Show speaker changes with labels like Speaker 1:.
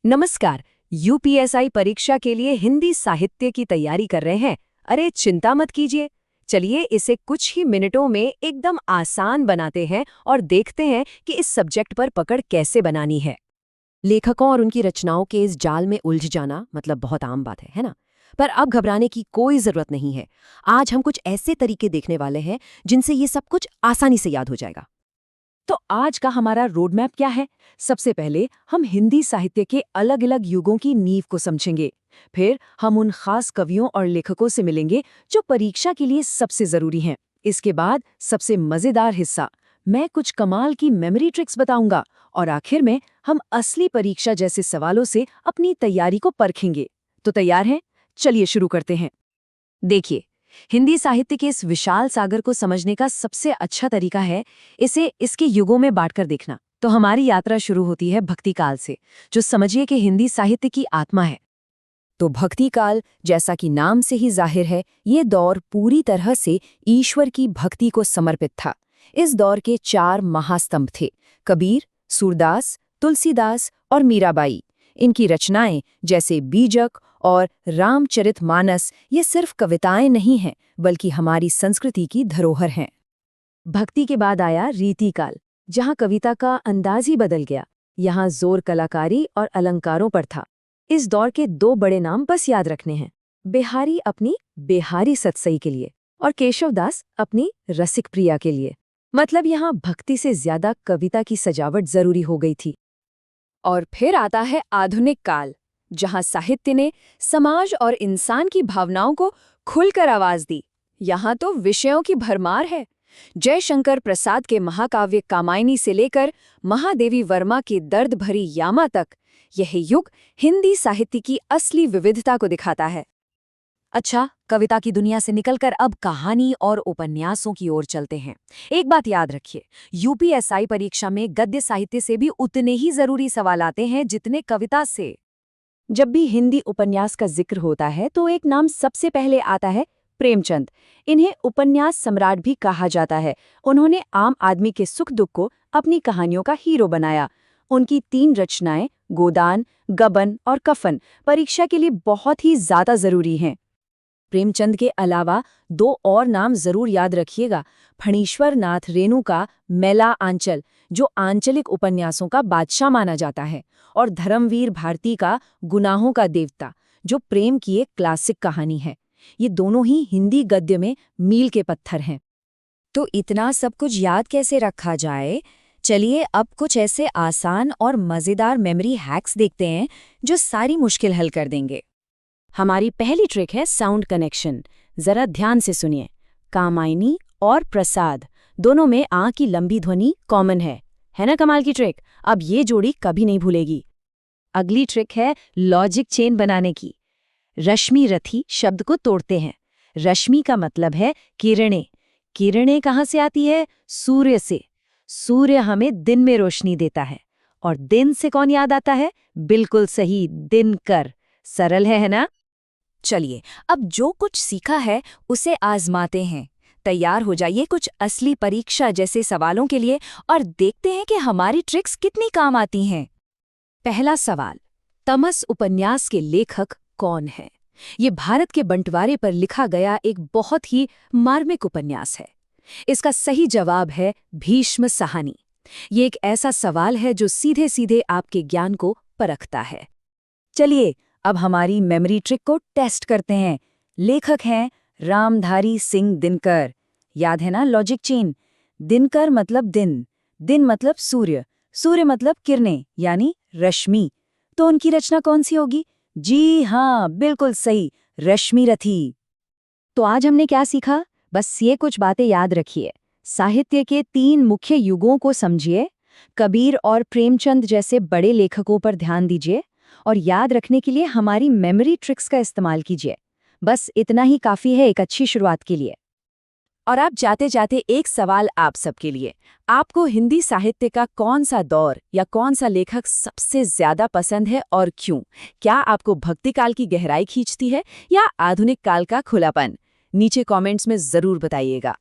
Speaker 1: नमस्कार। यूपीएसआई परीक्षा के लिए हिंदी साहित्य की तैयारी कर रहे हैं? अरे चिंता मत कीजिए। चलिए इसे कुछ ही मिनटों में एकदम आसान बनाते हैं और देखते हैं कि इस सब्जेक्ट पर पकड़ कैसे बनानी है। लेखकों और उनकी रचनाओं के इस जाल में उलझ जाना मतलब बहुत आम बात है ना? पर अब घबराने की कोई जरूरत नहीं है। आज हम कुछ ऐसे तरीके देखने वाले हैं जिनसे ये सब कुछ आसानी से याद हो जाएगा। तो आज का हमारा रोड मैप क्या है? सबसे पहले हम हिंदी साहित्य के अलग अलग युगों की नींव को समझेंगे। फिर हम उन खास कवियों और लेखकों से मिलेंगे जो परीक्षा के लिए सबसे जरूरी हैं। इसके बाद सबसे मजेदार हिस्सा, मैं कुछ कमाल की मेमोरी ट्रिक्स बताऊंगा और आखिर में हम असली परीक्षा जैसे सवालों से अपनी तैयारी को परखेंगे। तो तैयार हैं? चलिए शुरू करते हैं। देखिए, हिंदी साहित्य के इस विशाल सागर को समझने का सबसे अच्छा तरीका है इसे इसके युगों में बांटकर देखना। तो हमारी यात्रा शुरू होती है भक्ति काल से, जो समझिए कि हिंदी साहित्य की आत्मा है। तो भक्ति काल, जैसा कि नाम से ही जाहिर है, ये दौर पूरी तरह से ईश्वर की भक्ति को समर्पित था। इस दौर के 4 महास्तंभ थे: कबीर, सूरदास, तुलसीदास और मीराबाई। इनकी रचनाएं जैसे बीजक और रामचरितमानस ये सिर्फ कविताएं नहीं हैं, बल्कि हमारी संस्कृति की धरोहर हैं। भक्ति के बाद आया रीतिकाल, जहां कविता का अंदाज ही बदल गया। यहाँ जोर कलाकारी और अलंकारों पर था। इस दौर के 2 बड़े नाम बस याद रखने हैं: बिहारी अपनी बिहारी सतसई के लिए और केशवदास अपनी रसिक प्रिया के लिए। मतलब यहाँ भक्ति से ज्यादा कविता की सजावट जरूरी हो गई थी। और फिर आता है आधुनिक काल, जहां साहित्य ने समाज और इंसान की भावनाओं को खुलकर आवाज दी। यहाँ तो विषयों की भरमार है। जयशंकर प्रसाद के महाकाव्य कामायनी से लेकर महादेवी वर्मा की दर्द भरी यामा तक, यह युग हिंदी साहित्य की असली विविधता को दिखाता है। अच्छा, कविता की दुनिया से निकलकर अब कहानी और उपन्यासों की ओर चलते हैं। एक बात याद रखिए, यूपीएसआई परीक्षा में गद्य साहित्य से भी उतने ही जरूरी सवाल आते हैं जितने कविता से। जब भी हिंदी उपन्यास का जिक्र होता है तो एक नाम सबसे पहले आता है: प्रेमचंद। इन्हें उपन्यास सम्राट भी कहा जाता है। उन्होंने आम आदमी के सुख दुख को अपनी कहानियों का हीरो बनाया। उनकी 3 रचनाएं, गोदान, गबन और कफन, परीक्षा के लिए बहुत ही ज्यादा जरूरी हैं। प्रेमचंद के अलावा 2 और नाम जरूर याद रखिएगा: फणीश्वर नाथ रेणु का मेला आंचल, जो आंचलिक उपन्यासों का बादशाह माना जाता है, और धर्मवीर भारती का गुनाहों का देवता, जो प्रेम की एक क्लासिक कहानी है। ये दोनों ही हिंदी गद्य में मील के पत्थर हैं। तो इतना सब कुछ याद कैसे रखा जाए? चलिए अब कुछ ऐसे आसान और मज़ेदार मेमोरी हैक्स देखते हैं जो सारी मुश्किल हल कर देंगे। हमारी पहली ट्रिक है साउंड कनेक्शन। जरा ध्यान से सुनिए। कामायनी और प्रसाद दोनों में आ की लंबी ध्वनि कॉमन है ना? कमाल की ट्रिक। अब ये जोड़ी कभी नहीं भूलेगी। अगली ट्रिक है लॉजिक चेन बनाने की। रश्मि रथी शब्द को तोड़ते हैं। रश्मि का मतलब है किरणें। किरणें कहाँ से आती है? सूर्य से। सूर्य हमें दिन में रोशनी देता है। और दिन से कौन याद आता है? बिल्कुल सही, दिनकर। सरल है ना? चलिए अब जो कुछ सीखा है उसे आजमाते हैं। तैयार हो जाइए कुछ असली परीक्षा जैसे सवालों के लिए और देखते हैं कि हमारी ट्रिक्स कितनी काम आती हैं। पहला सवाल, तमस उपन्यास के लेखक कौन है? ये भारत के बंटवारे पर लिखा गया एक बहुत ही मार्मिक उपन्यास है। इसका सही जवाब है भीष्म साहनी। ये एक ऐसा सवाल है जो सीधे सीधे आपके ज्ञान को परखता है। चलिए अब हमारी मेमोरी ट्रिक को टेस्ट करते हैं। लेखक हैं रामधारी सिंह दिनकर। याद है ना लॉजिक चेन? दिनकर मतलब दिन, दिन मतलब सूर्य, सूर्य मतलब किरणें यानी रश्मि। तो उनकी रचना कौन सी होगी? जी हाँ, बिल्कुल सही, रश्मि रथी। तो आज हमने क्या सीखा? बस ये कुछ बातें याद रखिए। साहित्य के 3 मुख्य युगों को समझिए। कबीर और प्रेमचंद जैसे बड़े लेखकों पर ध्यान दीजिए और याद रखने के लिए हमारी मेमोरी ट्रिक्स का इस्तेमाल कीजिए। बस इतना ही काफ़ी है एक अच्छी शुरुआत के लिए। और आप जाते जाते एक सवाल आप सबके लिए। आपको हिंदी साहित्य का कौन सा दौर या कौन सा लेखक सबसे ज्यादा पसंद है और क्यों? क्या आपको भक्ति काल की गहराई खींचती है या आधुनिक काल का खुलापन? नीचे कमेंट्स में जरूर बताइएगा।